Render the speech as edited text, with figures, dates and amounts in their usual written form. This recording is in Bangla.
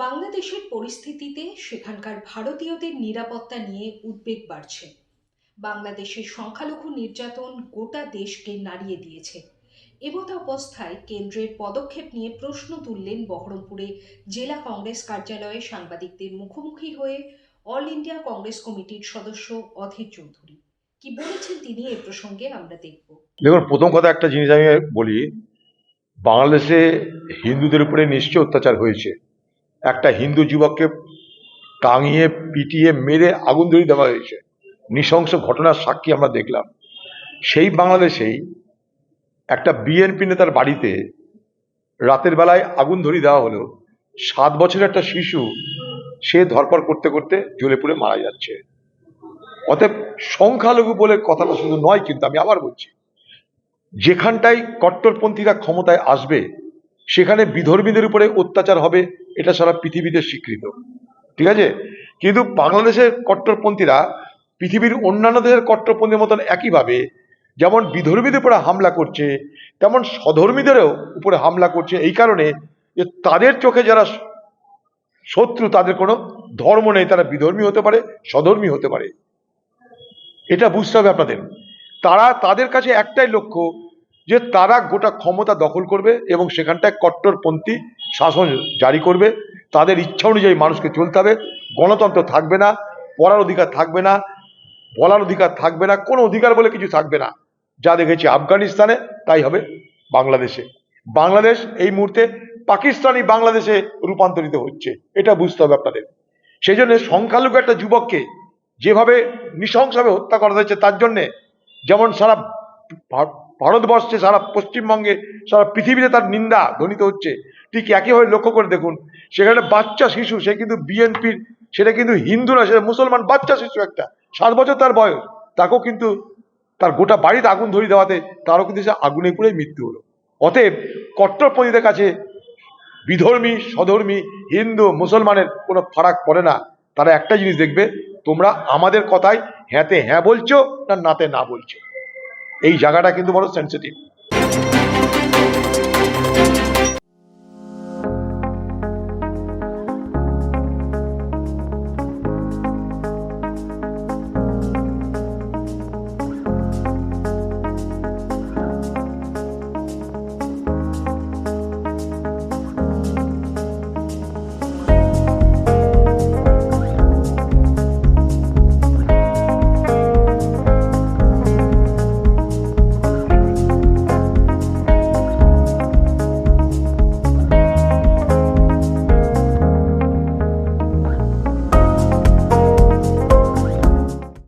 বাংলাদেশের পরিস্থিতিতে সেখানকার ভারতীয়দের নিরাপত্তা নিয়ে উদ্বেগ বাড়ছে। বাংলাদেশের সংখ্যালঘু নির্যাতন গোটা দেশকে নাড়িয়ে দিয়েছে। এমত অবস্থায় কেন্দ্রের পদক্ষেপ নিয়ে প্রশ্ন তুললেন বহরমপুরে জেলা কংগ্রেস কার্যালয়ে সাংবাদিকদের মুখোমুখি হয়ে অল ইন্ডিয়া কংগ্রেস কমিটির সদস্য অধীর চৌধুরী। কি বলেছেন তিনি এ প্রসঙ্গে আমরা দেখব। দেখুন, প্রথম কথা একটা জিনিস আমি বলি, বাংলাদেশে হিন্দুদের উপরে নিশ্চয় অত্যাচার হয়েছে। একটা হিন্দু যুবককে টাঙিয়ে পিটিয়ে মেরে আগুন ধরিয়ে দেওয়া হয়েছে, নৃশংস ঘটনার সাক্ষী আমরা দেখলাম। সেই বাংলাদেশেই একটা বিএনপি নেতার বাড়িতে রাতের বেলায় আগুন ধরিয়ে দেওয়া হলো। 7 বছরের একটা শিশু, সে ধরপড় করতে করতে জ্বলে পুড়ে মারা যাচ্ছে। অতএব সংখ্যালঘু বলে কথাটা শুধু নয়, কিন্তু আমি আবার বলছি, যেখানটাই কট্টরপন্থীরা ক্ষমতায় আসবে সেখানে বিধর্মীদের উপরে অত্যাচার হবে, এটা সারা পৃথিবীতে স্বীকৃত। ঠিক আছে, কিন্তু বাংলাদেশের কট্টরপন্থীরা পৃথিবীর অন্যান্য দেশের কট্টরপন্থীর মতন একইভাবে যেমন বিধর্মীদের উপরে হামলা করছে, তেমন স্বধর্মীদেরও উপরে হামলা করছে। এই কারণে যে তাদের চোখে যারা শত্রু, তাদের কোনো ধর্ম নেই, তারা বিধর্মী হতে পারে, স্বধর্মী হতে পারে। এটা বুঝতে হবে আপনাদের। তাদের কাছে একটাই লক্ষ্য, যে তারা গোটা ক্ষমতা দখল করবে এবং সেখানটায় কট্টরপন্থী শাসন জারি করবে। তাদের ইচ্ছা অনুযায়ী মানুষকে চলতে হবে, গণতন্ত্র থাকবে না, পড়ার অধিকার থাকবে না, বলার অধিকার থাকবে না, কোনো অধিকার বলে কিছু থাকবে না। যা দেখেছি আফগানিস্তানে, তাই হবে বাংলাদেশে। বাংলাদেশ এই মুহূর্তে পাকিস্তানি বাংলাদেশে রূপান্তরিত হচ্ছে, এটা বুঝতে হবে আপনাদের। সেই জন্য সংখ্যালঘু একটা যুবককে যেভাবে নৃশংসভাবে হত্যা করা হয়েছে, তার জন্যে যেমন সারা ভারতবর্ষে, সারা পশ্চিমবঙ্গে, সারা পৃথিবীতে তার নিন্দা ধ্বনিত হচ্ছে, ঠিক একইভাবে লক্ষ্য করে দেখুন সেখানে বাচ্চা শিশু, সে কিন্তু বিএনপির, সেটা কিন্তু হিন্দু না, সেটা মুসলমান বাচ্চা শিশু, একটা 7 বছর তার বয়স, তাকেও কিন্তু তার গোটা বাড়িতে আগুন ধরিয়ে দেওয়াতে তারও কিন্তু সে আগুনে পুড়ে মৃত্যু হলো। অতএব কট্টরপন্থীদের কাছে বিধর্মী, স্বধর্মী, হিন্দু, মুসলমানের কোনো ফারাক পড়ে না। তারা একটা জিনিস দেখবে, তোমরা আমাদের কথায় হ্যাঁতে হ্যাঁ বলছো না নাতে না বলছো। এই জায়গাটা কিন্তু বড় সেন্সিটিভ।